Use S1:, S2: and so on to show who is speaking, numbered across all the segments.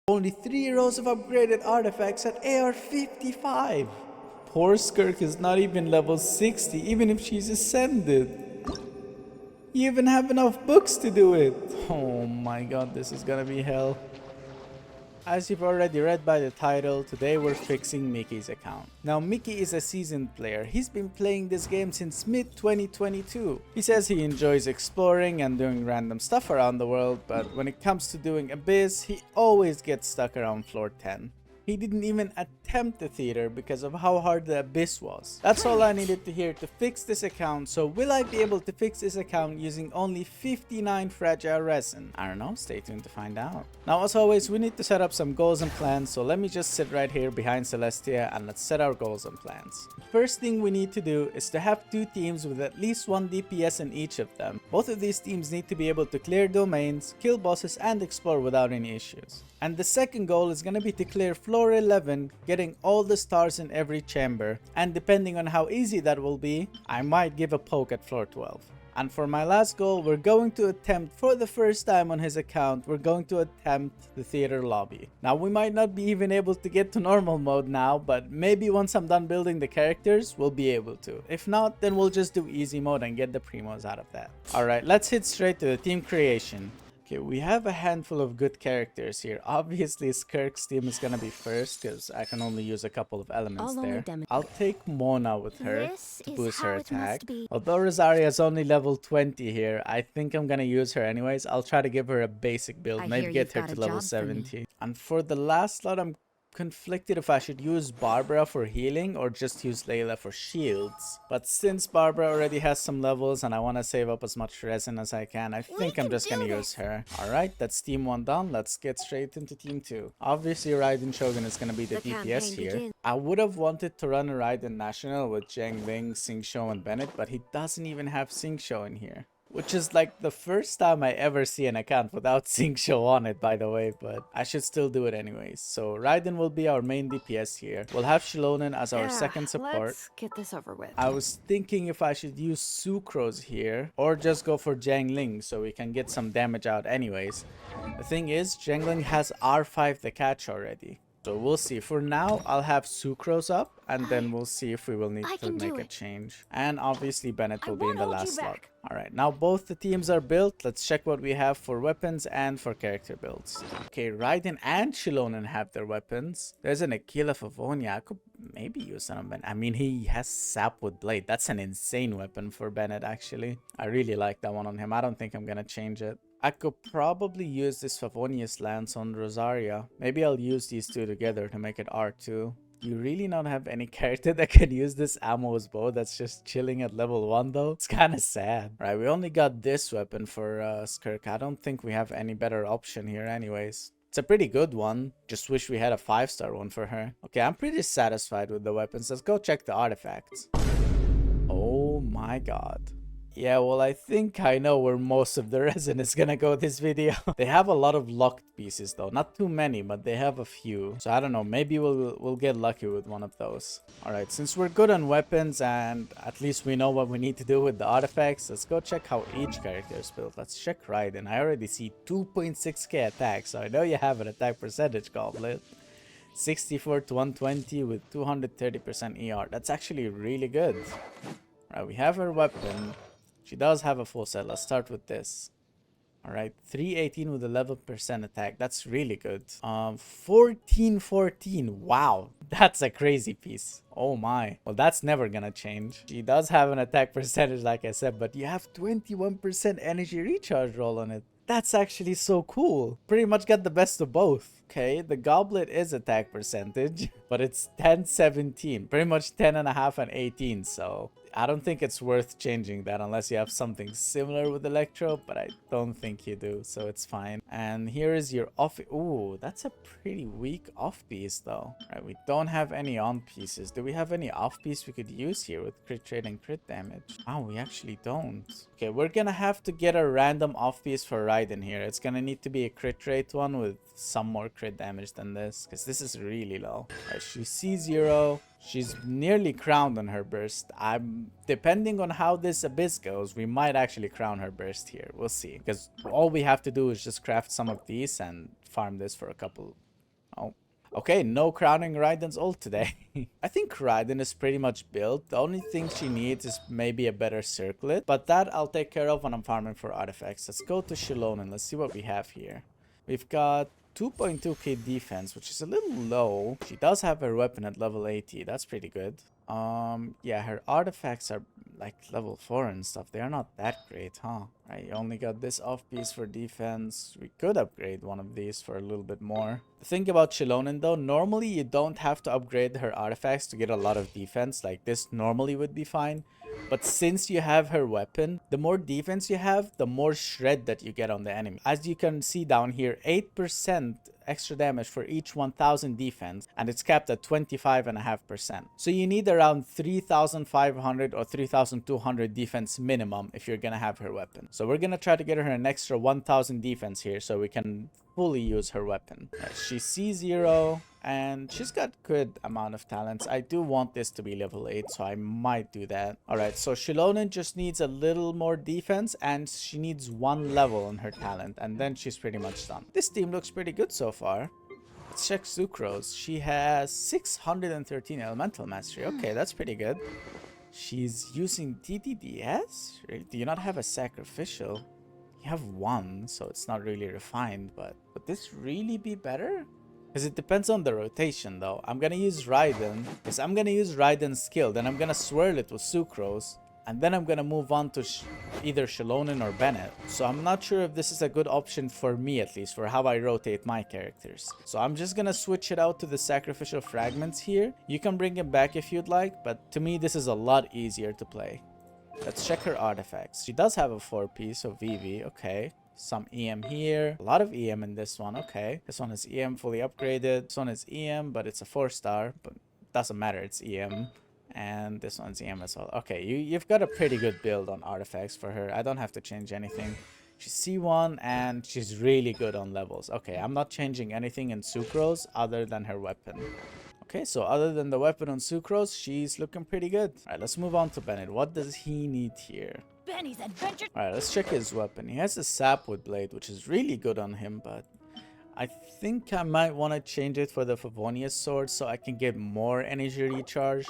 S1: Only 3 rows of upgraded artifacts at AR 55. Poor Skirk is not even level 60, even if she's ascended. You even have enough books to do it. Oh my god, this is gonna be hell. As you've already read by the title, today we're fixing Mickey's account. Now Mickey is a seasoned player. He's been playing this game since mid-2022. He says he enjoys exploring and doing random stuff around the world, but when it comes to doing Abyss, he always gets stuck around floor 10. He didn't even attempt the theater because of how hard the Abyss was. That's all I needed to hear to fix this account, so will I be able to fix this account using only 59 fragile resin? I don't know, stay tuned to find out. Now as always, we need to set up some goals and plans, so let me just sit right here behind Celestia and let's set our goals and plans. First thing we need to do is to have 2 teams with at least 1 DPS in each of them. Both of these teams need to be able to clear domains, kill bosses and explore without any issues. And the second goal is gonna be to clear floor 11, getting all the stars in every chamber, and depending on how easy that will be, I might give a poke at floor 12. And for my last goal, we're going to attempt, for the first time on his account, we're going to attempt the theater lobby. Now we might not be even able to get to normal mode now, but maybe once I'm done building the characters, we'll be able to. If not, then we'll just do easy mode and get the primos out of that. Alright, let's hit straight to the team creation. Okay, we have a handful of good characters here. Obviously, Skirk's team is gonna be first because I can only use a couple of elements there. I'll take Mona with her to boost her attack. Although Rosaria is only level 20 here, I think I'm gonna use her anyways. I'll try to give her a basic build, maybe get her to level 70. And for the last slot, I'm conflicted if I should use Barbara for healing or just use Layla for shields. But since Barbara already has some levels and I want to save up as much resin as I can, I think I'm just gonna use her. Alright, that's team 1 done. Let's get straight into team 2. Obviously Raiden Shogun is gonna be the DPS here. I would have wanted to run a Raiden National with Zhang Ling, Xingqiu and Bennett, but he doesn't even have Xingqiu in here. Which is like the first time I ever see an account without Xingqiu on it, by the way, but I should still do it anyways. So Raiden will be our main DPS here. We'll have Shilonen as our second support.
S2: Let's get this over with.
S1: I was thinking if I should use Sucrose here or just go for Zhang Ling so we can get some damage out anyways. The thing is, Zhang Ling has R5 the catch already. So we'll see. For now, I'll have Sucrose up and then we'll see if we will need to make a change. And obviously Bennett will be in the last slot. Alright, now both the teams are built. Let's check what we have for weapons and for character builds. Okay, Raiden and Shilonen have their weapons. There's an Aquila Favonia. I could maybe use it on Bennett. I mean, he has Sapwood Blade. That's an insane weapon for Bennett, actually. I really like that one on him. I don't think I'm gonna change it. I could probably use this Favonius Lance on Rosaria. Maybe I'll use these two together to make it R2. You really don't have any character that can use this ammo's bow that's just chilling at level 1 though? It's kind of sad. Right, we only got this weapon for Skirk. I don't think we have any better option here anyways. It's a pretty good one. Just wish we had a 5-star one for her. Okay, I'm pretty satisfied with the weapons. Let's go check the artifacts. Oh my god. Yeah, well, I think I know where most of the resin is gonna go this video. They have a lot of locked pieces though. Not too many, but they have a few. So I don't know, maybe we'll get lucky with one of those. Alright, since we're good on weapons and at least we know what we need to do with the artifacts, let's go check how each character is built. Let's check Raiden. I already see 2.6k attack, so I know you have an attack percentage goblet. 64 to 120 with 230% ER. That's actually really good. Alright, we have her weapon. She does have a full set. Let's start with this. Alright, 318 with 11% attack. That's really good. 1414. Wow, that's a crazy piece. Oh my. Well, that's never gonna change. She does have an attack percentage, like I said, but you have 21% energy recharge roll on it. That's actually so cool. Pretty much got the best of both. Okay, the goblet is attack percentage, but it's 10-17. Pretty much 10.5 and 18, so I don't think it's worth changing that unless you have something similar with Electro, but I don't think you do, so it's fine. And here is your off. Ooh, that's a pretty weak off piece though. Right, we don't have any on pieces. Do we have any off piece we could use here with crit rate and crit damage? Oh, we actually don't. Okay, we're gonna have to get a random off piece for Raiden here. It's gonna need to be a crit rate one with some more crit damage than this, because this is really low. Right, she's C0. She's nearly crowned on her burst. Depending on how this Abyss goes, we might actually crown her burst here. We'll see. Because all we have to do is just craft some of these and farm this for a couple Oh. Okay, no crowning Raiden's ult today. I think Raiden is pretty much built. The only thing she needs is maybe a better circlet. But that I'll take care of when I'm farming for artifacts. Let's go to Shilon and let's see what we have here. We've got 2.2k defense, which is a little low. She does have her weapon at level 80. That's pretty good. Yeah, her artifacts are like level 4 and stuff. They are not that great, huh? Right, you only got this off piece for defense. We could upgrade one of these for a little bit more. The thing about Shilonen though, normally you don't have to upgrade her artifacts to get a lot of defense. Like this normally would be fine. But since you have her weapon, the more defense you have, the more shred that you get on the enemy. As you can see down here, 8% extra damage for each 1000 defense, and it's capped at 25.5%. So you need around 3500 or 3200 defense minimum if you're gonna have her weapon. So we're gonna try to get her an extra 1000 defense here so we can fully use her weapon. Right, she's C0 and she's got good amount of talents. I do want this to be level 8, so I might do that. Alright, so Shilonen just needs a little more defense and she needs 1 level on her talent, and then she's pretty much done. This team looks pretty good so far. Let's check Sucrose. She has 613 elemental mastery. Okay, that's pretty good. She's using DDDS? Do you not have a sacrificial? You have 1, so it's not really refined, but would this really be better? Because it depends on the rotation though. I'm gonna use Raiden, because I'm gonna use Raiden's skill, then I'm gonna swirl it with Sucrose, and then I'm gonna move on to either Shilonen or Bennett. So I'm not sure if this is a good option for me, at least for how I rotate my characters. So I'm just gonna switch it out to the sacrificial fragments here. You can bring him back if you'd like, but to me this is a lot easier to play. Let's check her artifacts. She does have a 4-piece of VV, okay. Some EM here. A lot of EM in this one, okay. This one is EM fully upgraded. This one is EM, but it's a 4-star. But doesn't matter, it's EM. And this one's EM as well. Okay, you've got a pretty good build on artifacts for her. I don't have to change anything. She's C1 and she's really good on levels. Okay, I'm not changing anything in Sucrose other than her weapon. Okay, so other than the weapon on Sucrose, she's looking pretty good. Alright, let's move on to Bennett. What does he need here?
S2: Benny's adventure.
S1: Alright, let's check his weapon. He has a sapwood blade, which is really good on him, but I think I might want to change it for the Favonius sword so I can get more energy recharge.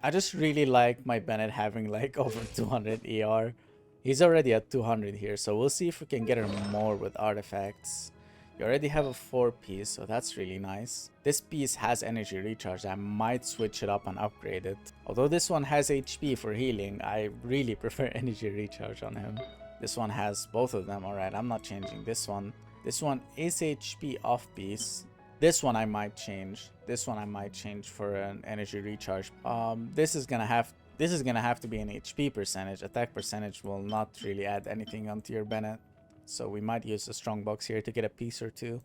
S1: I just really like my Bennett having like over 200 ER. He's already at 200 here, so we'll see if we can get her more with artifacts. You already have a 4-piece, so that's really nice. This piece has energy recharge. I might switch it up and upgrade it. Although this one has HP for healing, I really prefer energy recharge on him. This one has both of them. Alright, I'm not changing this one. This one is HP off-piece. This one I might change. This one I might change for an energy recharge. This is gonna have to be an HP percentage. Attack percentage will not really add anything onto your Bennett. So we might use the strong box here to get a piece or two.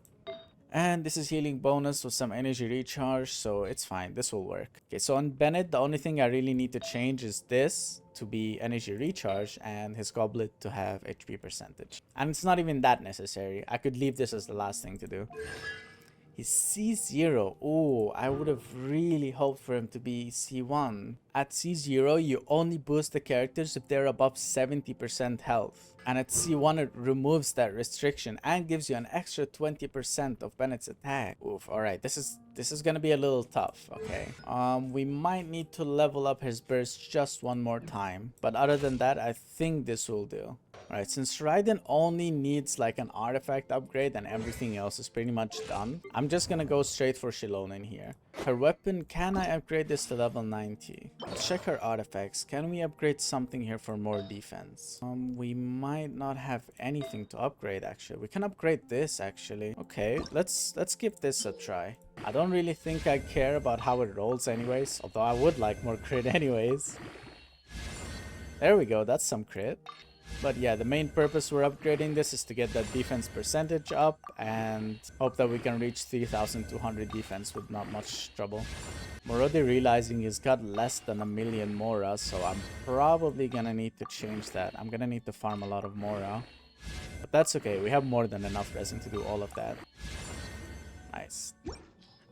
S1: And this is healing bonus with some energy recharge, so it's fine. This will work. Okay, so on Bennett, the only thing I really need to change is this to be energy recharge and his goblet to have HP percentage. And it's not even that necessary. I could leave this as the last thing to do. He's C0. Oh, I would have really hoped for him to be C1. At C0, you only boost the characters if they're above 70% health. And at C1, it removes that restriction and gives you an extra 20% of Bennett's attack. Oof, alright, this is gonna be a little tough, okay. We might need to level up his burst just one more time. But other than that, I think this will do. Alright, since Raiden only needs like an artifact upgrade and everything else is pretty much done, I'm just gonna go straight for Shilonen here. Her weapon, can I upgrade this to level 90? Let's check her artifacts. Can we upgrade something here for more defense? We might not have anything to upgrade actually. We can upgrade this actually. Okay, let's give this a try. I don't really think I care about how it rolls anyways, although I would like more crit anyways. There we go, that's some crit. But yeah, the main purpose we're upgrading this is to get that defense percentage up and hope that we can reach 3200 defense with not much trouble. I'm already realizing he's got less than 1 million Mora, so I'm probably gonna need to change that. I'm gonna need to farm a lot of Mora. But that's okay, we have more than enough resin to do all of that. Nice.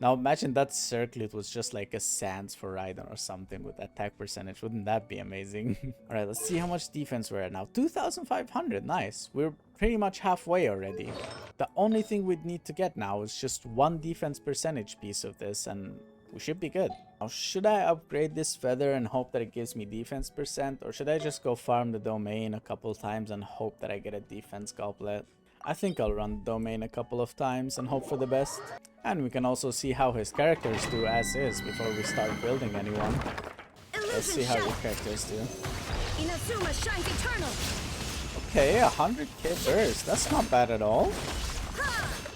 S1: Now imagine that circlet was just like a Sans for Raiden or something with attack percentage. Wouldn't that be amazing? Alright, let's see how much defense we're at now. 2,500, nice. We're pretty much halfway already. The only thing we'd need to get now is just one defense percentage piece of this and we should be good. Now, should I upgrade this feather and hope that it gives me defense percent? Or should I just go farm the domain a couple times and hope that I get a defense goblet? I think I'll run the domain a couple of times and hope for the best. And we can also see how his characters do as is before we start building anyone. Let's see how your characters do.
S2: Inazuma shines eternal.
S1: Okay, 100k burst. That's not bad at all.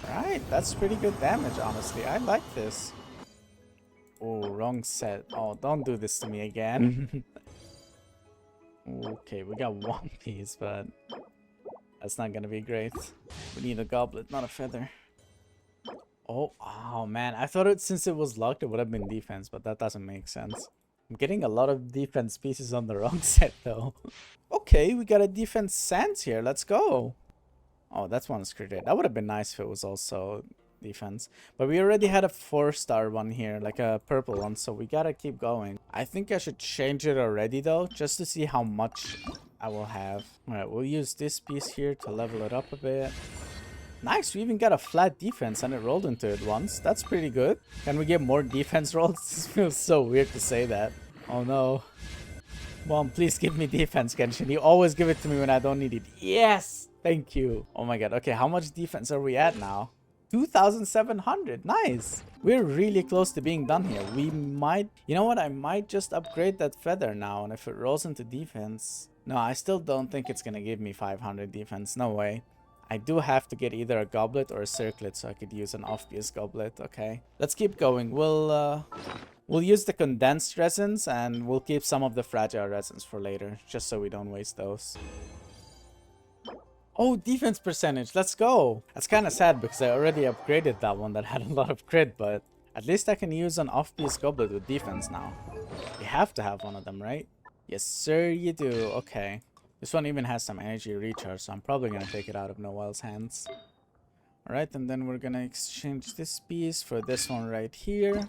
S1: Right, that's pretty good damage, honestly. I like this. Oh, wrong set. Oh, don't do this to me again. Okay, we got one piece, but that's not gonna be great. We need a goblet, not a feather. Oh man, I thought since it was locked, it would have been defense, but that doesn't make sense. I'm getting a lot of defense pieces on the wrong set, though. Okay, we got a defense Sans here. Let's go. Oh, that's one crit. That would have been nice if it was also defense. But we already had a 4-star one here, like a purple one, so we gotta keep going. I think I should change it already, though, just to see how much I will have. Alright, we'll use this piece here to level it up a bit. Nice, we even got a flat defense and it rolled into it once. That's pretty good. Can we get more defense rolls? This feels so weird to say that. Oh no. Mom, please give me defense, Genshin. You always give it to me when I don't need it. Yes! Thank you. Oh my god. Okay, how much defense are we at now? 2,700. Nice. We're really close to being done here. We might... You know what? I might just upgrade that feather now. And if it rolls into defense... No, I still don't think it's gonna give me 500 defense. No way. I do have to get either a goblet or a circlet so I could use an off-piece goblet. Okay. Let's keep going. We'll use the condensed resins and we'll keep some of the fragile resins for later. Just so we don't waste those. Oh, defense percentage. Let's go. That's kind of sad because I already upgraded that one that had a lot of crit, but at least I can use an off-piece goblet with defense now. You have to have one of them, right? Yes, sir, you do. Okay. This one even has some energy recharge, so I'm probably going to take it out of Noel's hands. Alright, and then we're going to exchange this piece for this one right here.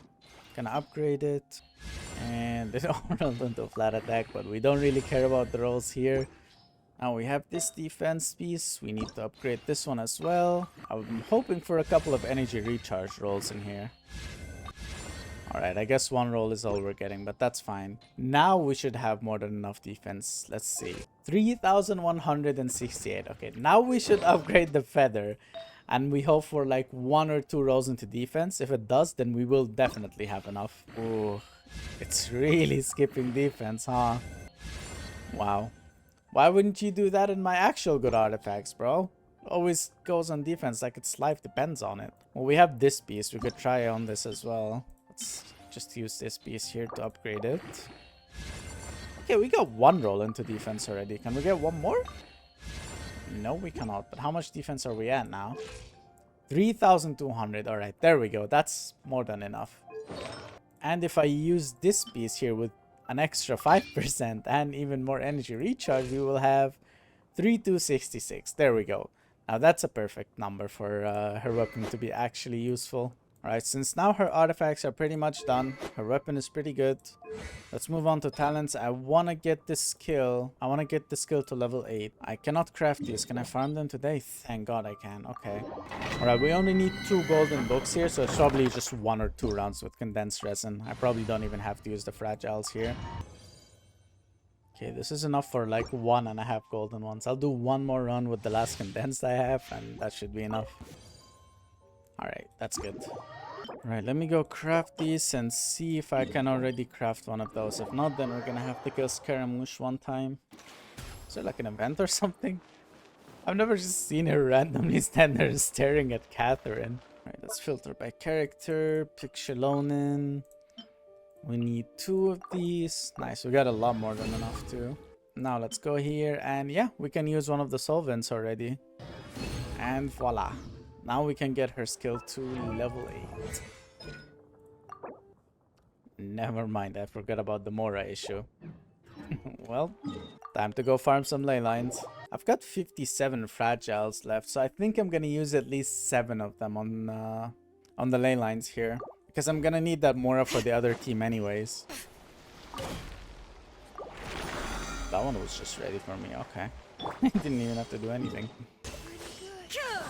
S1: Gonna upgrade it. And it all rolled into flat attack, but we don't really care about the rolls here. Now we have this defense piece. We need to upgrade this one as well. I'm hoping for a couple of energy recharge rolls in here. Alright, I guess one roll is all we're getting, but that's fine. Now we should have more than enough defense. Let's see. 3,168. Okay, now we should upgrade the feather. And we hope for like 1 or 2 rolls into defense. If it does, then we will definitely have enough. Ooh, it's really skipping defense, huh? Wow. Why wouldn't you do that in my actual good artifacts, bro? It always goes on defense like its life depends on it. Well, we have this piece. We could try on this as well. Let's just use this piece here to upgrade it. Okay, we got 1 roll into defense already. Can we get 1 more? No, we cannot. But how much defense are we at now? 3,200. Alright, there we go. That's more than enough. And if I use this piece here with an extra 5% and even more energy recharge, we will have 3,266. There we go. Now that's a perfect number for her weapon to be actually useful. Alright, since now her artifacts are pretty much done, her weapon is pretty good. Let's move on to talents. I want to get this skill. I want to get the skill to level 8. I cannot craft these. Can I farm them today? Thank God I can. Okay. Alright, we only need 2 golden books here, so it's probably just 1 or 2 rounds with condensed resin. I probably don't even have to use the fragiles here. Okay, this is enough for like 1.5 golden ones. I'll do 1 more run with the last condensed I have, and that should be enough. Alright, that's good. Alright, let me go craft these and see if I can already craft one of those. If not, then we're gonna have to kill Scaramouche one time. Is there like an event or something? I've never just seen her randomly stand there staring at Catherine. Alright, let's filter by character. Pick Shalonin. We need 2 of these. Nice, we got a lot more than enough too. Now let's go here and yeah, we can use one of the solvents already. And voila. Now we can get her skill to level 8. Never mind, I forgot about the Mora issue. Well, time to go farm some ley lines. I've got 57 fragiles left, so I think I'm gonna use at least 7 of them on the ley lines here. Because I'm gonna need that Mora for the other team anyways. That one was just ready for me, okay. Didn't even have to do anything.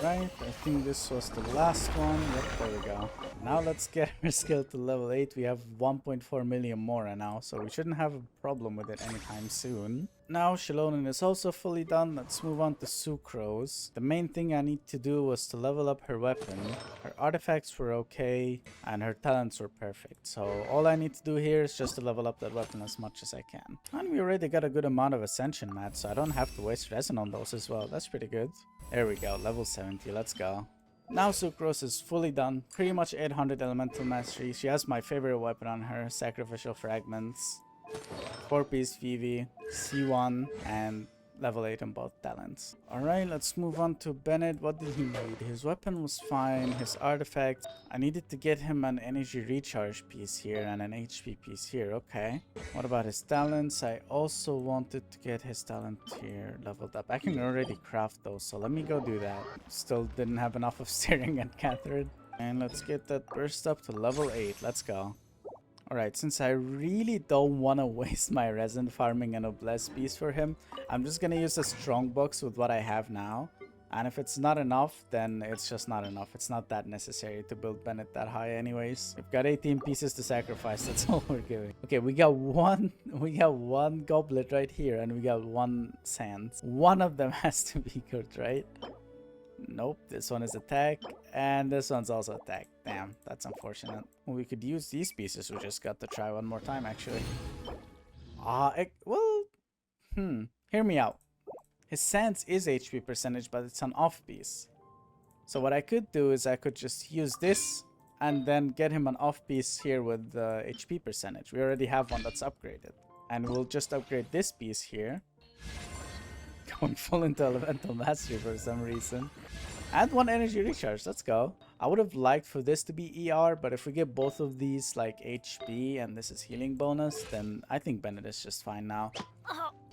S1: Right, I think this was the last one. Yep, there we go. Now let's get our skill to level 8. We have 1.4 million Mora now, so we shouldn't have a problem with it anytime soon. Now Shilonen is also fully done. Let's move on to Sucrose. The main thing I need to do was to level up her weapon. Her artifacts were okay, and her talents were perfect. So all I need to do here is just to level up that weapon as much as I can. And we already got a good amount of Ascension mats, so I don't have to waste Resin on those as well. That's pretty good. There we go, level 70, let's go. Now Sucrose is fully done, pretty much 800 elemental mastery. She has my favorite weapon on her, Sacrificial Fragments. 4-piece VV, C1, and level 8 on both talents. Alright, let's move on to Bennett. What did he need? His weapon was fine, his artifact. I needed to get him an energy recharge piece here and an HP piece here, okay. What about his talents? I also wanted to get his talent here leveled up. I can already craft those, so let me go do that. Still didn't have enough of Steering and Catherine. And let's get that burst up to level 8, let's go. Alright, since I really don't want to waste my resin farming an Noblesse piece for him, I'm just going to use a strong box with what I have now. And if it's not enough, then it's just not enough. It's not that necessary to build Bennett that high anyways. We've got 18 pieces to sacrifice, that's all we're giving. Okay, we got one goblet right here and we got 1 sand. One of them has to be good, right? Nope, this one is attack, and this one's also attack. Damn, that's unfortunate. Well, we could use these pieces. We just got to try one more time, actually. Hear me out. His sands is HP percentage, but it's an off piece. So what I could do is I could just use this, and then get him an off piece here with the HP percentage. We already have one that's upgraded. And we'll just upgrade this piece here. Going full into Elemental Mastery for some reason. And 1 energy recharge, let's go. I would have liked for this to be ER, but if we get both of these like HP and this is healing bonus, then I think Bennett is just fine now.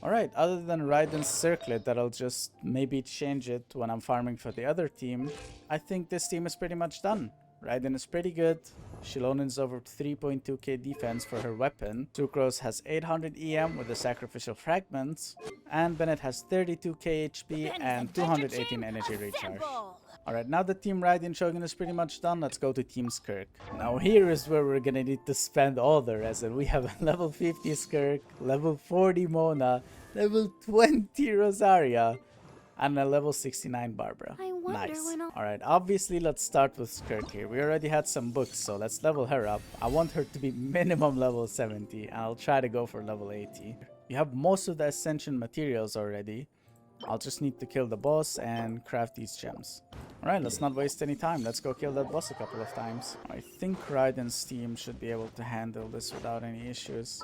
S1: Alright, other than Raiden's circlet that I'll just maybe change it when I'm farming for the other team, I think this team is pretty much done. Raiden is pretty good. Shilonen's over 3.2k defense for her weapon. Sucrose has 800 EM with the Sacrificial Fragments. And Bennett has 32k HP and 218 energy recharge. Alright, now the Team Raiden Shogun is pretty much done. Let's go to Team Skirk. Now here is where we're gonna need to spend all the resin. We have a level 50 Skirk, level 40 Mona, level 20 Rosaria, and a level 69 Barbara. Nice. Alright, obviously let's start with Skirk here. We already had some books, so let's level her up. I want her to be minimum level 70, and I'll try to go for level 80. You have most of the Ascension materials already. I'll just need to kill the boss and craft these gems. Alright, let's not waste any time. Let's go kill that boss a couple of times. I think Raiden's team should be able to handle this without any issues.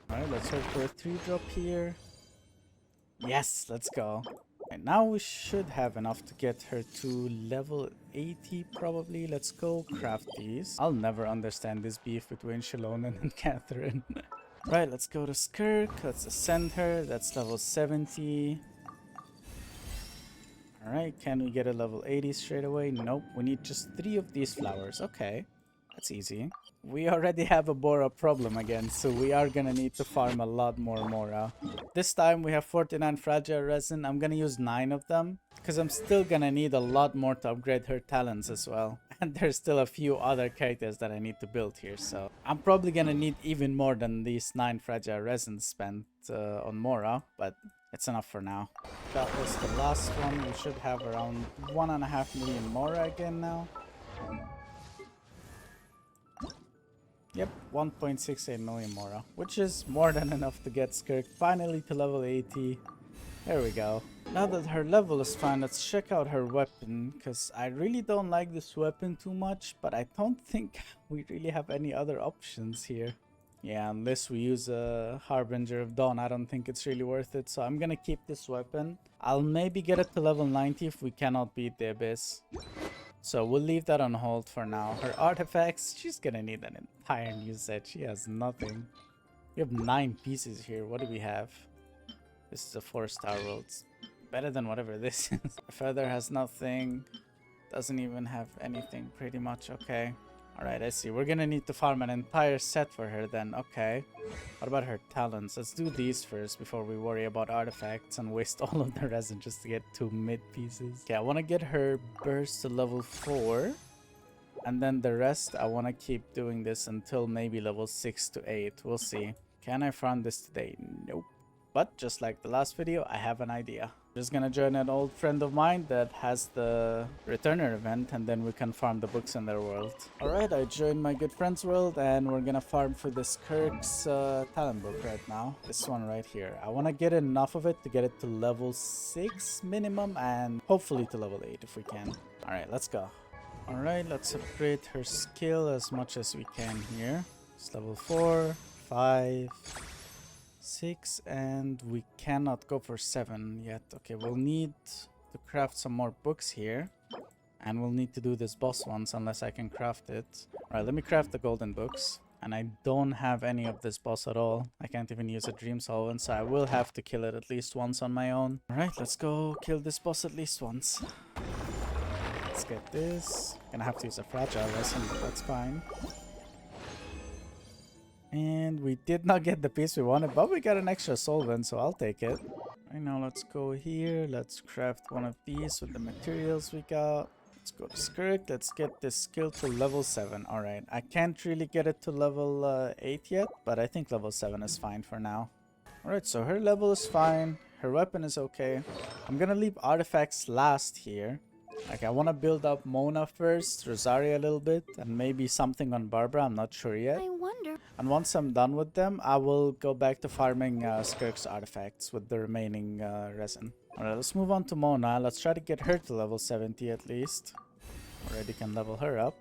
S1: Alright, let's hope for a 3-drop here. Yes, let's go. And now we should have enough to get her to level 80 probably. Let's go craft these. I'll never understand this beef between Shilonen and Catherine. Right, let's go to Skirk. Let's ascend her. That's level 70. Alright, can we get a level 80 straight away? Nope, we need just 3 of these flowers. Okay, that's easy. We already have a Bora problem again, so we are gonna need to farm a lot more Mora. This time we have 49 fragile resin. I'm gonna use 9 of them, because I'm still gonna need a lot more to upgrade her talents as well. And there's still a few other characters that I need to build here, so I'm probably gonna need even more than these 9 fragile resin spent on Mora, but it's enough for now. That was the last one. We should have around 1.5 million Mora again now. Yep, 1.68 million Mora, which is more than enough to get Skirk finally to level 80. There we go. Now that her level is fine, let's check out her weapon, because I really don't like this weapon too much, but I don't think we really have any other options here. Yeah, unless we use a Harbinger of Dawn, I don't think it's really worth it, so I'm gonna keep this weapon. I'll maybe get it to level 90 if we cannot beat the Abyss. So we'll leave that on hold for now. Her artifacts, she's gonna need an entire new set. She has nothing. We have 9 pieces here. What do we have? This is a 4-star roll. It's better than whatever this is. Her feather has nothing. Doesn't even have anything pretty much. Okay. Alright, I see. We're gonna need to farm an entire set for her then. Okay. What about her talents? Let's do these first before we worry about artifacts and waste all of the resin just to get 2 mid pieces. Okay, I want to get her burst to level 4. And then the rest, I want to keep doing this until maybe level 6 to 8. We'll see. Can I farm this today? Nope. But just like the last video, I have an idea. Just gonna join an old friend of mine that has the returner event, and then we can farm the books in their world. Alright, I joined my good friend's world, and we're gonna farm for this Skirk's talent book right now. This one right here. I wanna get enough of it to get it to level 6 minimum, and hopefully to level 8 if we can. Alright, let's go. Alright, let's upgrade her skill as much as we can here. It's level 4, 5... 6, and we cannot go for 7 yet. Okay, we'll need to craft some more books here, and we'll need to do this boss once unless I can craft it. Alright, let me craft the golden books, and I don't have any of this boss at all. I can't even use a dream solvent, so I will have to kill it at least once on my own. Alright, let's go kill this boss at least once. Let's get this. Gonna have to use a fragile resin, but that's fine. And we did not get the piece we wanted, but we got an extra solvent, so I'll take it. Right now, let's go here. Let's craft one of these with the materials we got. Let's go to Skirk. Let's get this skill to level 7. Alright, I can't really get it to level 8 yet, but I think level 7 is fine for now. Alright, so her level is fine. Her weapon is okay. I'm gonna leave artifacts last here. Like, I want to build up Mona first, Rosaria a little bit, and maybe something on Barbara. I'm not sure yet.
S2: I wonder.
S1: And once I'm done with them, I will go back to farming Skirk's artifacts with the remaining resin. Alright, let's move on to Mona. Let's try to get her to level 70 at least. Already can level her up.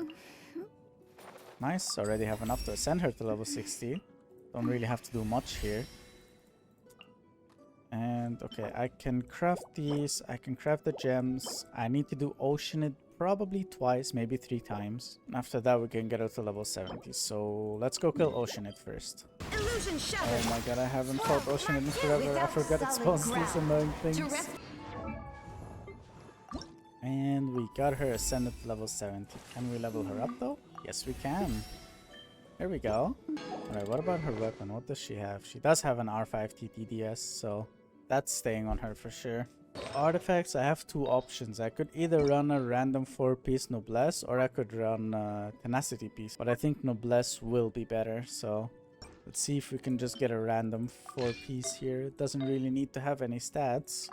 S1: Nice, already have enough to ascend her to level 60. Don't really have to do much here. And okay, I can craft these. I can craft the gems. I need to do Ocean it probably twice, maybe 3 times. And after that, we can get her to level 70. So let's go kill Ocean it first.
S2: Illusion shattered.
S1: Oh my god, I haven't fought Ocean it in forever. I forgot it spawns these annoying things. And we got her ascended to level 70. Can we level her up though? Yes, we can. There we go. Alright, what about her weapon? What does she have? She does have an R5 TTDS, so that's staying on her for sure. Artifacts, I have 2 options. I could either run a random 4-piece Noblesse, or I could run a Tenacity piece. But I think Noblesse will be better, so let's see if we can just get a random 4-piece here. It doesn't really need to have any stats.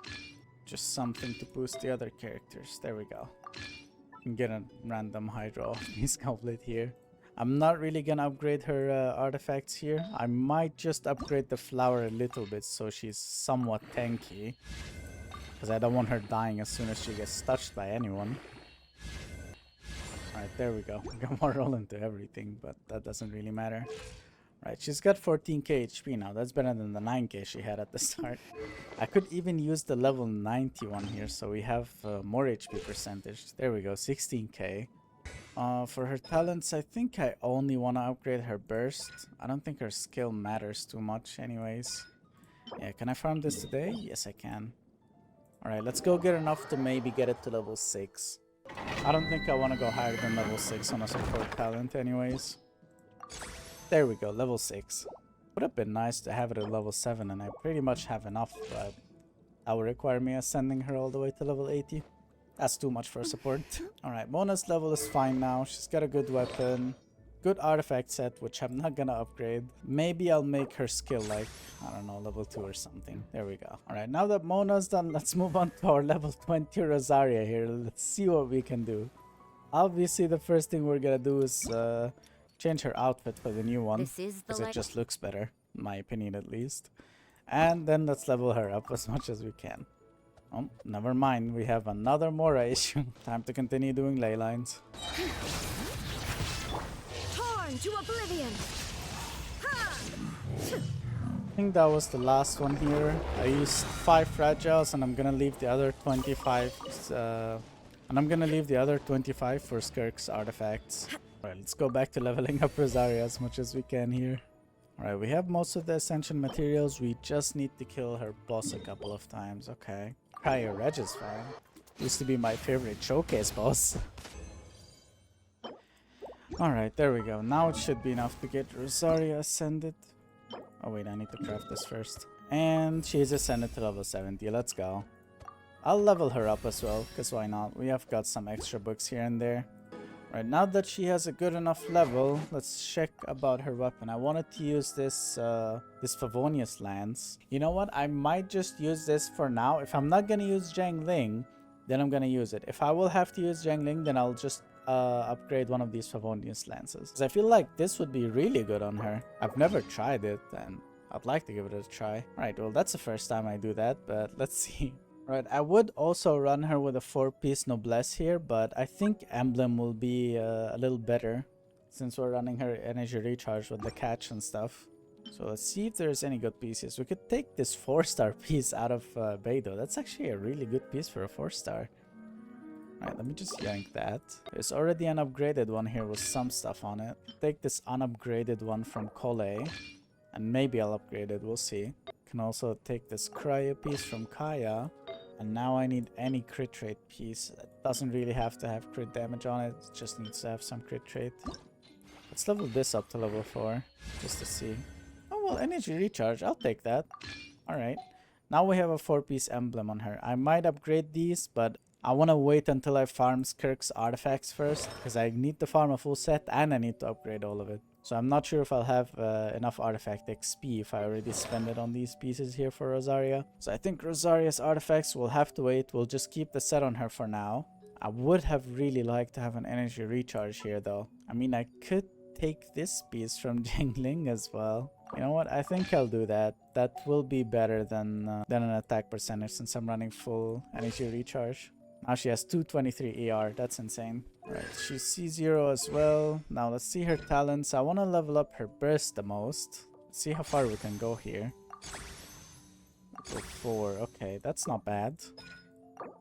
S1: Just something to boost the other characters. There we go. You can get a random Hydro piece goblet here. I'm not really gonna upgrade her artifacts here. I might just upgrade the flower a little bit so she's somewhat tanky. Because I don't want her dying as soon as she gets touched by anyone. Alright, there we go. We got more roll into everything, but that doesn't really matter. Right, she's got 14k HP now. That's better than the 9k she had at the start. I could even use the level 91 here, so we have more HP percentage. There we go, 16k. For her talents, I think I only want to upgrade her burst. I don't think her skill matters too much anyways. Yeah, can I farm this today? Yes, I can. Alright, let's go get enough to maybe get it to level 6. I don't think I want to go higher than level 6 on a support talent anyways. There we go, level 6. Would have been nice to have it at level 7, and I pretty much have enough, but that would require me ascending her all the way to level 80. That's too much for support. Alright, Mona's level is fine now. She's got a good weapon. Good artifact set, which I'm not gonna upgrade. Maybe I'll make her skill like, I don't know, level 2 or something. There we go. Alright, now that Mona's done, let's move on to our level 20 Rosaria here. Let's see what we can do. Obviously, the first thing we're gonna do is change her outfit for the new one. Because it just looks better, in my opinion at least. And then let's level her up as much as we can. Oh, never mind. We have another Mora issue. Time to continue doing ley lines.
S2: Torn to oblivion.
S1: I think that was the last one here. I used 5 fragiles, and I'm gonna leave the other 25. For Skirk's artifacts. Alright, let's go back to leveling up Rosaria as much as we can here. Alright, we have most of the ascension materials. We just need to kill her boss a couple of times. Okay. Cryo Reg is fine. Used to be my favorite showcase boss. Alright, there we go. Now it should be enough to get Rosaria ascended. Oh wait, I need to craft this first. And she's ascended to level 70. Let's go. I'll level her up as well, because why not? We have got some extra books here and there. Right, now that she has a good enough level, let's check about her weapon. I wanted to use this Favonius Lance. You know what? I might just use this for now. If I'm not gonna use Jiangling, then I'm gonna use it. If I will have to use Jiangling, then I'll just upgrade one of these Favonius Lances. Because I feel like this would be really good on her. I've never tried it, and I'd like to give it a try. Alright, well that's the first time I do that, but let's see. Right, I would also run her with a 4-piece noblesse here, but I think emblem will be a little better since we're running her energy recharge with the catch and stuff. So let's see if there's any good pieces. We could take this 4-star piece out of Beidou. That's actually a really good piece for a 4-star. Alright, let me just yank that. There's already an upgraded one here with some stuff on it. Take this unupgraded one from Kole, and maybe I'll upgrade it, we'll see. Can also take this cryo piece from Kaya. And now I need any crit rate piece. It doesn't really have to have crit damage on it. It just needs to have some crit rate. Let's level this up to level 4. Just to see. Oh well, energy recharge. I'll take that. Alright. Now we have a 4-piece emblem on her. I might upgrade these, but I want to wait until I farm Skirk's artifacts first. Because I need to farm a full set and I need to upgrade all of it. So I'm not sure if I'll have enough artifact XP if I already spend it on these pieces here for Rosaria. So I think Rosaria's artifacts will have to wait. We'll just keep the set on her for now. I would have really liked to have an energy recharge here though. I mean, I could take this piece from Jingling as well. You know what? I think I'll do that. That will be better than an attack percentage since I'm running full energy recharge. Now she has 223 ER. That's insane. Right, she's C0 as well. Now let's see her talents. I want to level up her burst the most. See how far we can go here. Level 4. Okay, that's not bad.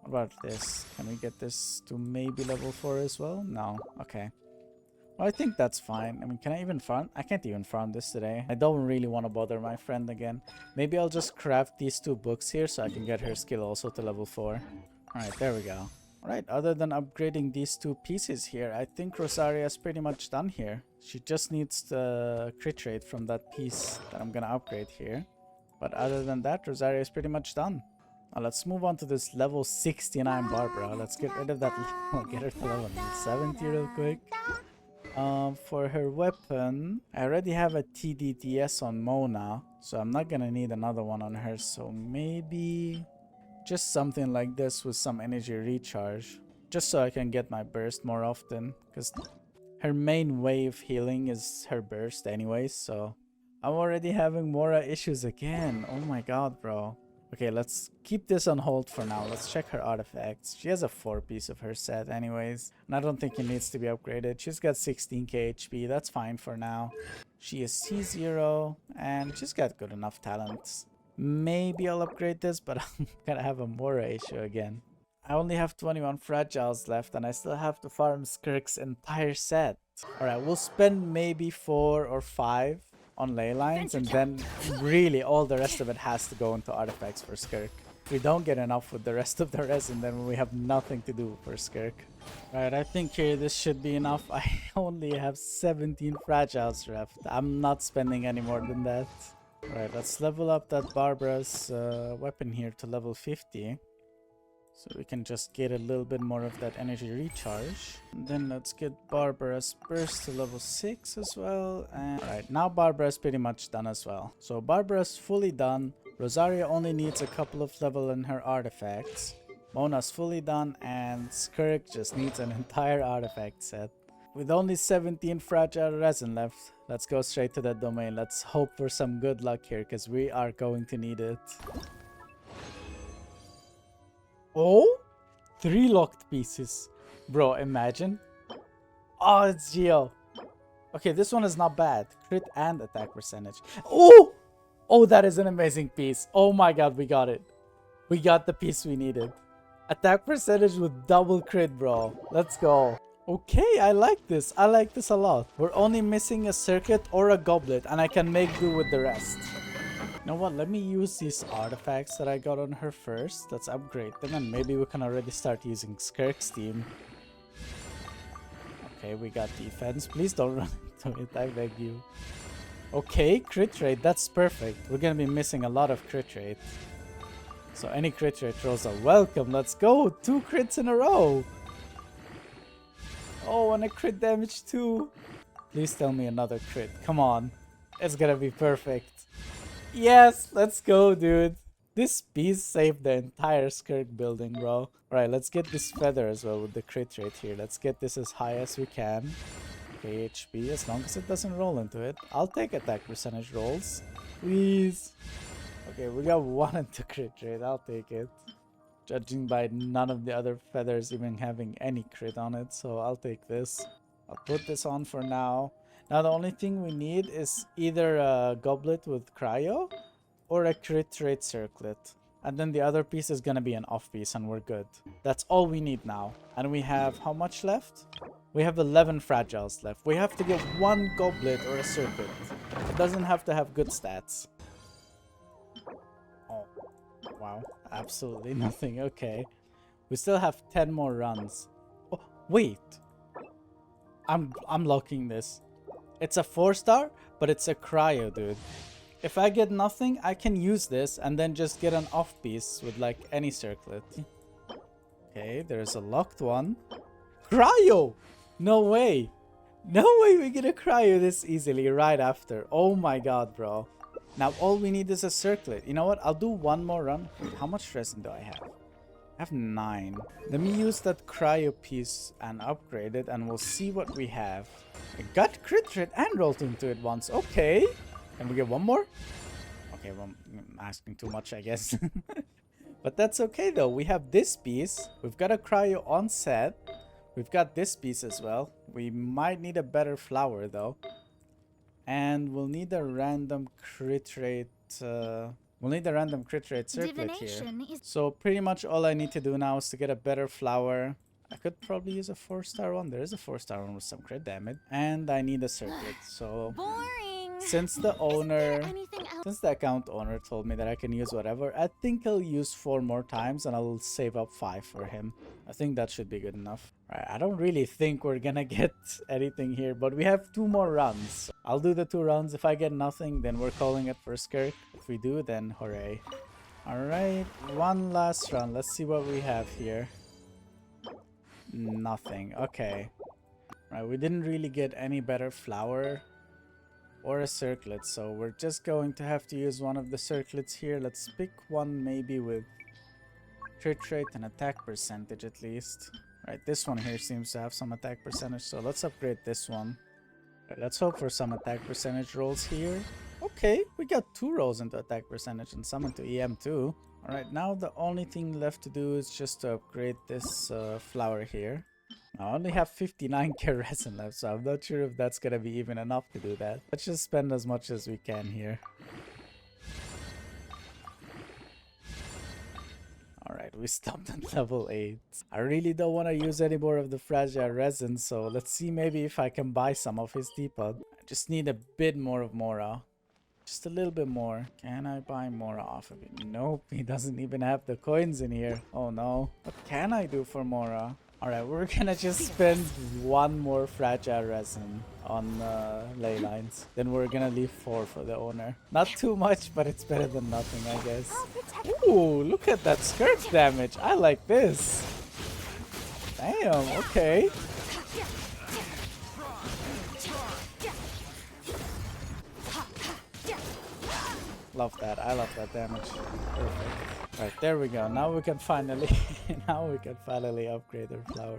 S1: What about this? Can we get this to maybe level 4 as well? No. Okay. Well, I think that's fine. I mean, can I even farm? I can't even farm this today. I don't really want to bother my friend again. Maybe I'll just craft these 2 books here so I can get her skill also to level 4. Alright, there we go. Alright, other than upgrading these 2 pieces here, I think Rosaria is pretty much done here. She just needs the crit rate from that piece that I'm gonna upgrade here. But other than that, Rosaria is pretty much done. Now let's move on to this level 69 Barbara. Let's get rid of that level, get her to level 70 real quick. For her weapon, I already have a TDTS on Mona, so I'm not gonna need another one on her, so maybe just something like this with some energy recharge, just so I can get my burst more often, because her main way of healing is her burst anyways. So I'm already having Mora issues again. Oh my god, bro. Okay, let's keep this on hold for now. Let's check her artifacts. She has a 4-piece of her set anyways, and I don't think it needs to be upgraded. She's got 16k HP. That's fine for now. She is C0 and she's got good enough talents. Maybe I'll upgrade this, but I'm gonna have a Mora issue again. I only have 21 fragiles left and I still have to farm Skirk's entire set. Alright, we'll spend maybe 4 or 5 on ley lines, and then really all the rest of it has to go into artifacts for Skirk. If we don't get enough with the rest of the resin, then we have nothing to do for Skirk. Right, I think here this should be enough. I only have 17 fragiles left. I'm not spending any more than that. Right, let's level up that Barbara's weapon here to level 50. So we can just get a little bit more of that energy recharge. And then let's get Barbara's burst to level 6 as well. And alright, now Barbara's pretty much done as well. So Barbara's fully done. Rosaria only needs a couple of level in her artifacts. Mona's fully done, and Skirk just needs an entire artifact set. With only 17 fragile resin left, let's go straight to that domain. Let's hope for some good luck here, because we are going to need it. Oh, 3 locked pieces. Bro, imagine. Oh, it's Geo. Okay, this one is not bad. Crit and attack percentage. Oh! Oh, that is an amazing piece. Oh my god, we got it. We got the piece we needed. Attack percentage with double crit, bro. Let's go. Okay, I like this. I like this a lot. We're only missing a circuit or a goblet, and I can make do with the rest. You know what? Let me use these artifacts that I got on her first. Let's upgrade them, and maybe we can already start using Skirk's team. Okay, we got defense. Please don't run into it, I beg you. Okay, crit rate, that's perfect. We're gonna be missing a lot of crit rate. So any crit rate rolls are welcome. Let's go! 2 crits in a row! Oh, and a crit damage too. Please tell me another crit. Come on. It's gonna be perfect. Yes! Let's go, dude. This piece saved the entire Skirk building, bro. Alright, let's get this feather as well with the crit rate here. Let's get this as high as we can. Okay, HP, as long as it doesn't roll into it. I'll take attack percentage rolls. Please. Okay, we got 1 into crit rate. I'll take it. Judging by none of the other feathers even having any crit on it. So I'll take this. I'll put this on for now. Now the only thing we need is either a goblet with cryo or a crit rate circlet. And then the other piece is gonna be an off piece and we're good. That's all we need now. And we have how much left? We have 11 fragiles left. We have to get 1 goblet or a circlet. It doesn't have to have good stats. Oh, wow. Absolutely nothing. Okay. We still have 10 more runs. Oh, wait. I'm locking this. It's a 4-star, but it's a cryo, dude. If I get nothing, I can use this and then just get an off piece with like any circlet. Okay, there's a locked one. Cryo! No way. No way we get a cryo this easily right after. Oh my god, bro. Now all we need is a circlet. You know what? I'll do 1 more run. Wait, how much resin do I have? I have 9. Let me use that cryo piece and upgrade it and we'll see what we have. I got crit rate and rolled into it once. Okay. Can we get 1 more? Okay, well, I'm asking too much, I guess. But that's okay, though. We have this piece. We've got a cryo on set. We've got this piece as well. We might need a better flower, though. And we'll need a random crit rate... we'll need a random crit rate circlet here. So pretty much all I need to do now is to get a better flower. I could probably use a 4-star one. There is a 4-star one with some crit damage. And I need a circlet, so...
S2: Boring.
S1: Since the account owner told me that I can use whatever, I think I'll use 4 more times and I'll save up 5 for him. I think that should be good enough. Alright, I don't really think we're gonna get anything here, but we have 2 more runs. I'll do the 2 runs. If I get nothing, then we're calling it for Skirk. If we do, then hooray. Alright, 1 last run. Let's see what we have here. Nothing. Okay. Right, we didn't really get any better flower or a circlet, so we're just going to have to use one of the circlets here. Let's pick one maybe with crit rate and attack percentage at least. Right, this one here seems to have some attack percentage, so let's upgrade this one. Right, let's hope for some attack percentage rolls here. Okay, we got 2 rolls into attack percentage and some into EM too. Alright, now the only thing left to do is just to upgrade this flower here. I only have 59k resin left, so I'm not sure if that's gonna be even enough to do that. Let's just spend as much as we can here. Alright, we stopped at level 8. I really don't want to use any more of the fragile resin, so let's see maybe if I can buy some of his teapot. I just need a bit more of Mora. Just a little bit more. Can I buy Mora off of it? Nope, he doesn't even have the coins in here. Oh no. What can I do for Mora? Alright, we're gonna just spend 1 more fragile resin on ley lines. Then we're gonna leave 4 for the owner. Not too much, but it's better than nothing, I guess. Ooh, look at that Skirk damage. I like this. Damn, okay. Love that. I love that damage. Perfect. Right, there we go. Now we can finally upgrade our flower.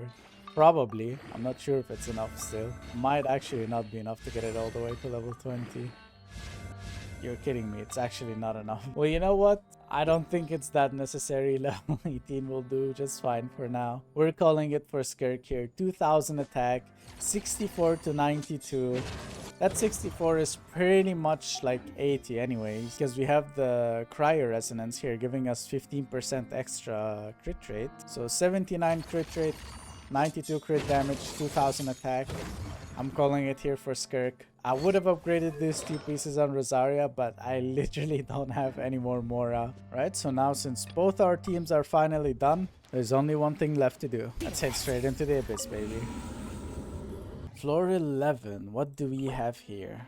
S1: Probably. I'm not sure if it's enough still. Might actually not be enough to get it all the way to level 20. You're kidding me. It's actually not enough. Well, you know what? I don't think it's that necessary. Level 18 will do just fine for now. We're calling it for Skirk here. 2000 attack, 64 to 92. That 64 is pretty much like 80 anyways, because we have the cryo resonance here giving us 15% extra crit rate. So 79 crit rate, 92 crit damage, 2000 attack. I'm calling it here for Skirk. I would have upgraded these 2 pieces on Rosaria, but I literally don't have any more Mora. Right, so now since both our teams are finally done, there's only one thing left to do. Let's head straight into the Abyss, baby. Floor 11, what do we have here?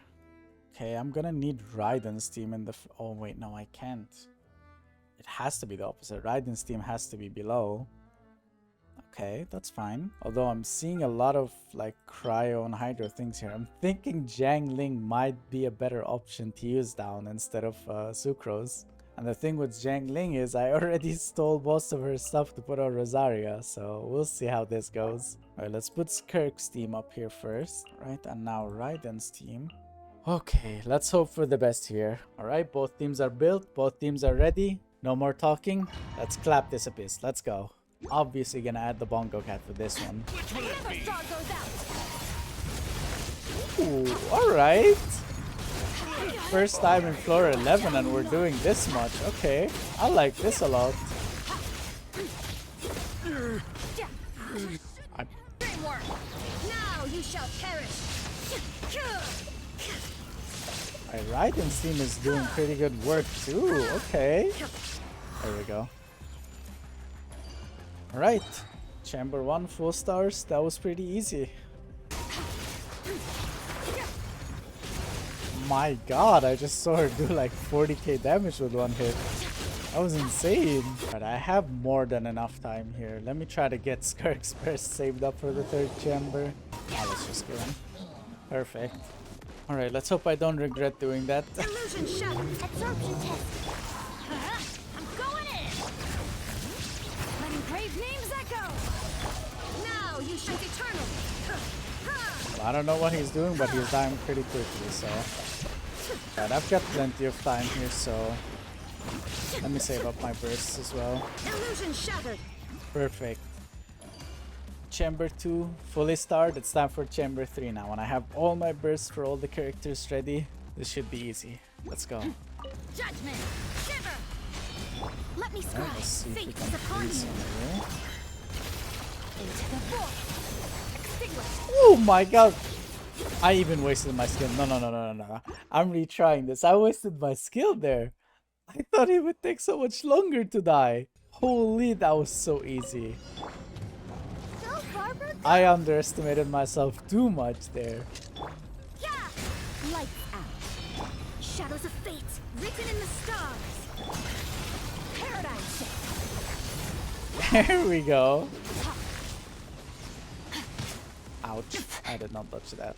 S1: Okay, I'm gonna need Raiden's team in the... oh wait, no, I can't. It has to be the opposite. Raiden's team has to be below. Okay, that's fine. Although I'm seeing a lot of like cryo and hydro things here. I'm thinking Jiangling might be a better option to use down instead of Sucrose. And the thing with Jiangling is I already stole most of her stuff to put on Rosaria, so we'll see how this goes. Alright, let's put Skirk's team up here first. Right, and now Raiden's team. Okay, let's hope for the best here. Alright, both teams are built, both teams are ready. No more talking. Let's clap this abyss. Let's go. Obviously gonna add the bongo cat for this one. Ooh, alright. First time in floor 11 and we're doing this much. Okay, I like this a lot.
S2: Now you shall perish.
S1: Raiden's team is doing pretty good work too. Okay. There we go. Alright. Chamber 1 full stars. That was pretty easy. My god, I just saw her do like 40k damage with one hit. That was insane. But I have more than enough time here. Let me try to get Skirk's burst saved up for the third chamber. Oh, let's just go in. Perfect. Alright, let's hope I don't regret doing that.
S2: Illusion shot. Absorption test. I'm going in. Letting brave names echo. Now you shall eternal.
S1: I don't know what he's doing, but he's dying pretty quickly, so... But I've got plenty of time here, so... Let me save up my bursts as well.
S2: Illusion shattered.
S1: Perfect. Chamber 2 fully starred. It's time for Chamber 3 now. When I have all my bursts for all the characters ready, this should be easy. Let's go.
S2: Judgment. Shiver. Let me
S1: Alright, let's see if we
S2: Fate
S1: can
S2: is upon
S1: freeze
S2: you.
S1: him here.
S2: Into the void. Extinguish.
S1: Oh my god! I even wasted my skill. No. I'm retrying this. I wasted my skill there. I thought it would take so much longer to die. Holy, that was so easy. I underestimated myself too much there.
S2: Yeah. Lights out. Shadows of fate written in the stars. Paradigm shift.
S1: There we go. Ouch. I did not touch that.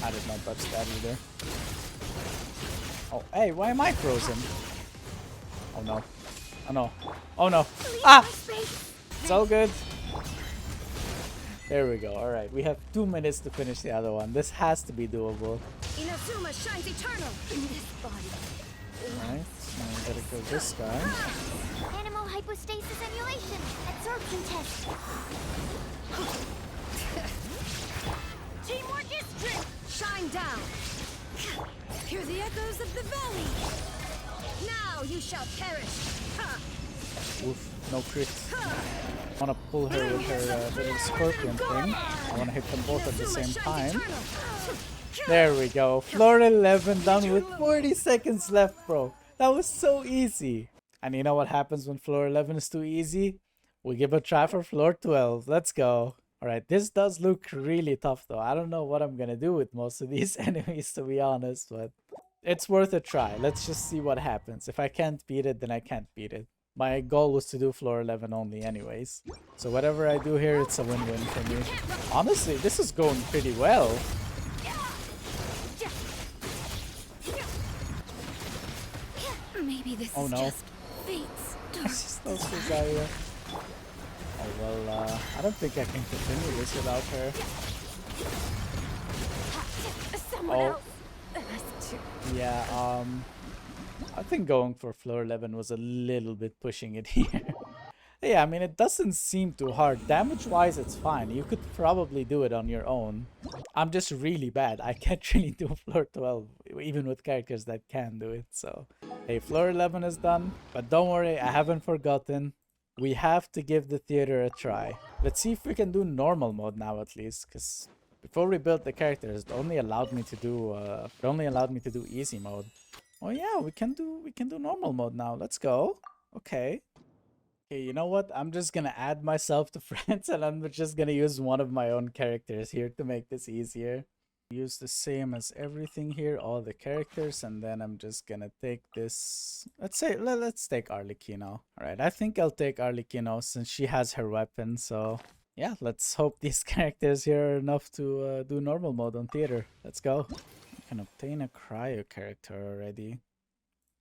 S1: I did not touch that either. Oh, hey, why am I frozen? Oh no. Oh no. Oh no. Ah! It's all good. There we go. Alright, we have 2 minutes to finish the other one. This has to be doable.
S2: Inazuma shines eternal in this body.
S1: Alright, so we gotta kill this guy.
S2: Animal hypostasis emulation. Absorption test. Teamwork is strict. Shine down. Hear the echoes of the valley. Now you shall perish.
S1: Oof, no crit. I wanna pull her with her little scorpion thing. I wanna hit them both at the same time. There we go. Floor 11 done with 40 seconds left, bro. That was so easy. And you know what happens when floor 11 is too easy? We give a try for floor 12. Let's go. Alright, this does look really tough though. I don't know what I'm gonna do with most of these enemies, to be honest, but it's worth a try. Let's just see what happens. If I can't beat it, then I can't beat it. My goal was to do floor 11 only anyways. So whatever I do here, it's a win-win for me. Honestly, this is going pretty well.
S2: Maybe this
S1: Oh
S2: is
S1: no.
S2: just fate's
S1: It's just those Rosaria. Oh well, I don't think I can continue this without her.
S2: Someone
S1: Oh.
S2: else has to.
S1: Yeah, I think going for floor 11 was a little bit pushing it here. Yeah, I mean, it doesn't seem too hard. Damage-wise, it's fine. You could probably do it on your own. I'm just really bad. I can't really do floor 12, even with characters that can do it, so... Hey, floor 11 is done, but don't worry, I haven't forgotten. We have to give the theater a try. Let's see if we can do normal mode now at least, because before we built the characters, it only allowed me to do easy mode. Oh yeah, we can do normal mode now. Let's go. Okay. Okay, you know what? I'm just gonna add myself to friends and I'm just gonna use one of my own characters here to make this easier. Use the same as everything here, all the characters, and then I'm just gonna take this. Let's say, let's take Arlecchino. Alright, I think I'll take Arlecchino since she has her weapon, so yeah, let's hope these characters here are enough to do normal mode on theater. Let's go. I can obtain a cryo character already,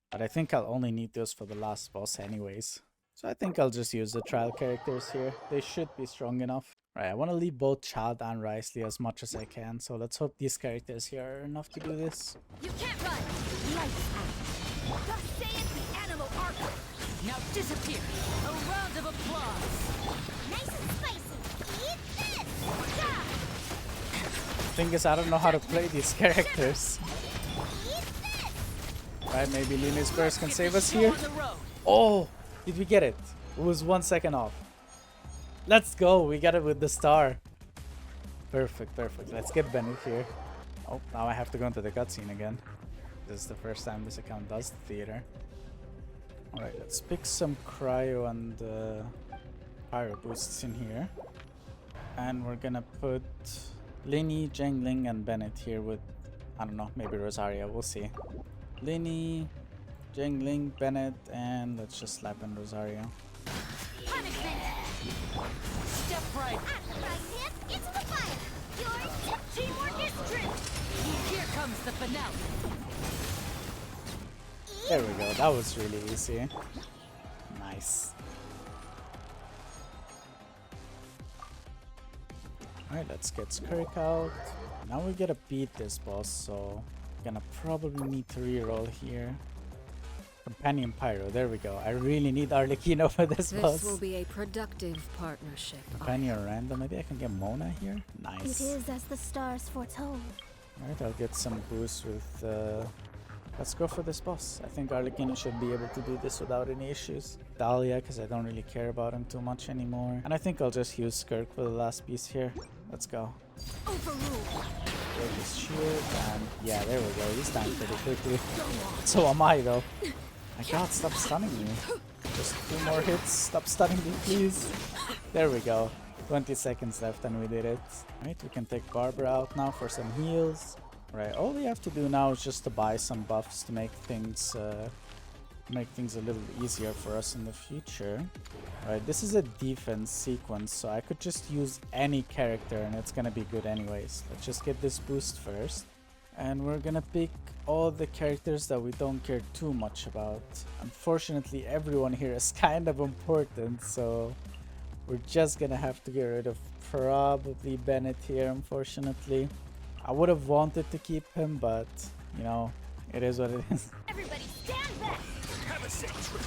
S1: but I think I'll only need those for the last boss anyways. So I think I'll just use the trial characters here. They should be strong enough. Right, I want to leave both Child and Risley as much as I can, so let's hope these characters here are enough to do this.
S2: You can't run. Lights out. Thus saith the animal archer. Now disappear. A round of applause. Nice and spicy. Eat this. Yeah.
S1: Thing is, I don't know how to play these characters.
S2: Eat this.
S1: Right, maybe Luna's Burst can save us here. Oh, did we get it? It was 1 second off. Let's go, we got it with the star. Perfect, perfect. Let's get Bennett here. Oh, now I have to go into the cutscene again. This is the first time this account does the theater. Alright, let's pick some cryo and pyro boosts in here. And we're gonna put Linny, Jangling, and Bennett here with, I don't know, maybe Rosaria, we'll see. Linny, Jangling, Bennett, and let's just slap in Rosaria.
S2: Step right. Into the fire. Your teamwork is strict. Here comes the finale.
S1: There we go. That was really easy. Nice. Alright, let's get Skirk out. Now we gotta beat this boss, so gonna probably need to reroll here. Companion Pyro, there we go. I really need Arlecchino for this boss.
S3: This will be a productive partnership.
S1: Companion Random, maybe I can get Mona here? Nice.
S4: It is as the stars foretold.
S1: Alright, I'll get some boost with let's go for this boss. I think Arlecchino should be able to do this without any issues. Dahlia, because I don't really care about him too much anymore. And I think I'll just use Skirk for the last piece here. Let's go.
S2: Overrule.
S1: Break his shield, and yeah, there we go. He's dying pretty quickly. So am I, though. My god, stop stunning me. Just 2 more hits. Stop stunning me, please. There we go. 20 seconds left and we did it. Alright, we can take Barbara out now for some heals. Right, all we have to do now is just to buy some buffs to make things a little easier for us in the future. Alright, this is a defense sequence, so I could just use any character and it's gonna be good anyways. Let's just get this boost first. And we're gonna pick all the characters that we don't care too much about. Unfortunately, everyone here is kind of important, so we're just gonna have to get rid of probably Bennett here, unfortunately. I would have wanted to keep him, but, you know, it is what it is.
S2: Everybody stand back.
S5: Have a safe trip.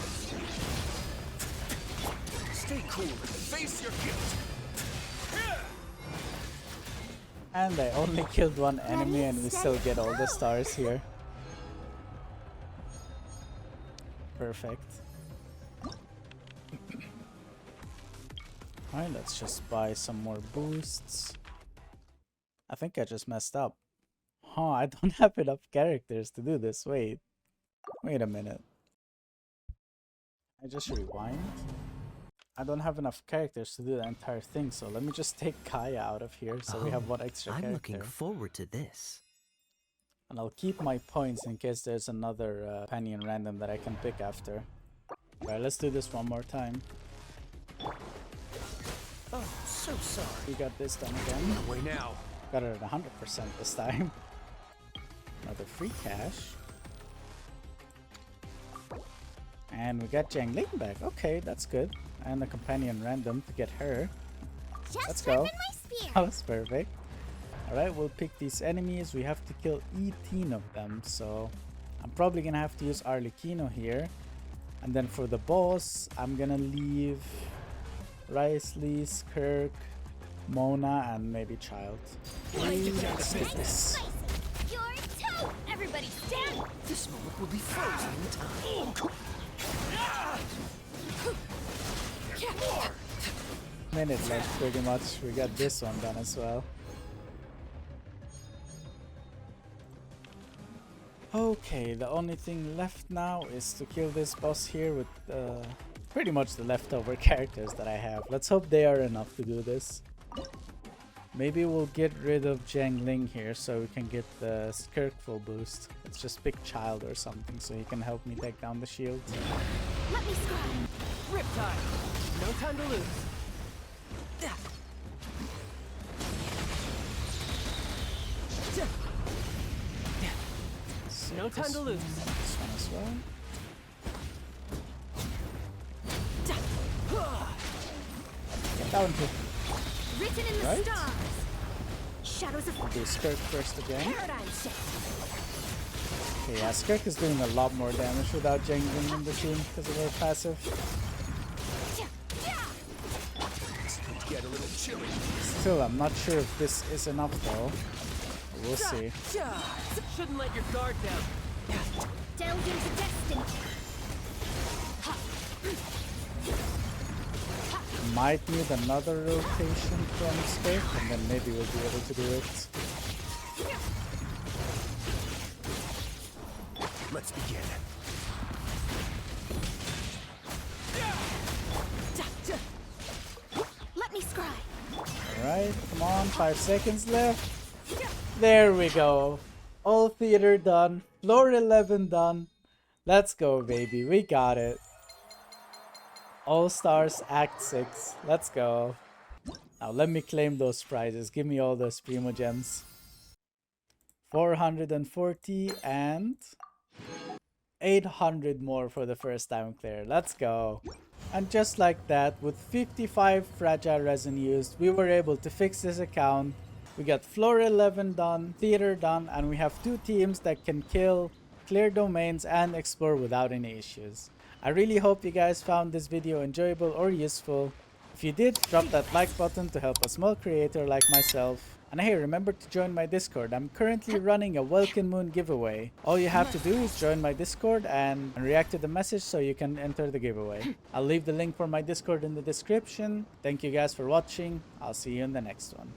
S5: Stay cool and face your guilt.
S1: And I only killed one enemy and we still get all the stars here. Perfect. Alright, let's just buy some more boosts. I think I just messed up. Huh, I don't have enough characters to do this. Wait a minute. I just rewind. I don't have enough characters to do the entire thing, so let me just take Kaya out of here so we have one extra character.
S6: I'm looking forward to this.
S1: And I'll keep my points in case there's another companion random that I can pick after. Alright, let's do this one more time.
S6: Oh, so sorry.
S1: We got this done again.
S5: Away now.
S1: Got it at 100% this time. Another free cash. And we got Jangling back. Okay, that's good. And the companion random to get her.
S4: Just
S1: Let's go.
S4: my spear.
S1: That was perfect. Alright, we'll pick these enemies. We have to kill 18 of them, so I'm probably gonna have to use Arlecchino here. And then for the boss, I'm gonna leave Risley, Skirk, Mona, and maybe Child. Let's get this.
S2: Your toe. Everybody stand.
S6: This moment will be frozen in time.
S1: Minute left pretty much. We got this one done as well. Okay, the only thing left now is to kill this boss here with pretty much the leftover characters that I have. Let's hope they are enough to do this. Maybe we'll get rid of Jiang Ling here so we can get the Skirk full boost. Let's just pick Child or something so he can help me take down the shield.
S4: Let me scry.
S6: Riptide. No time to lose. No time to lose.
S1: This one as well. Get down to
S4: Written in the
S1: Right?
S4: stars. Shadows of
S1: do Skirk first again.
S4: paradigm shift.
S1: Okay, yeah, Skirk is doing a lot more damage without Jiang Ling in the team because of her passive.
S5: Get a little chilly.
S1: Still, I'm not sure if this is enough though. We'll see.
S6: Shouldn't let your guard down.
S4: Delve into destiny.
S1: Might need another rotation from Skirk and then maybe we'll be able to do it.
S5: Let's begin.
S4: Let me scry.
S1: Alright, come on, 5 seconds left. There we go. All theater done. Floor 11 done. Let's go, baby. We got it. All Stars Act 6. Let's go. Now let me claim those prizes. Give me all those Primo Gems. 440 and 800 more for the first time clear. Let's go. And just like that, with 55 fragile resin used, we were able to fix this account. We got floor 11 done, theater done, and we have 2 teams that can kill, clear domains, and explore without any issues. I really hope you guys found this video enjoyable or useful. If you did, drop that like button to help a small creator like myself. And hey, remember to join my Discord. I'm currently running a Welkin Moon giveaway. All you have to do is join my Discord and react to the message so you can enter the giveaway. I'll leave the link for my Discord in the description. Thank you guys for watching. I'll see you in the next one.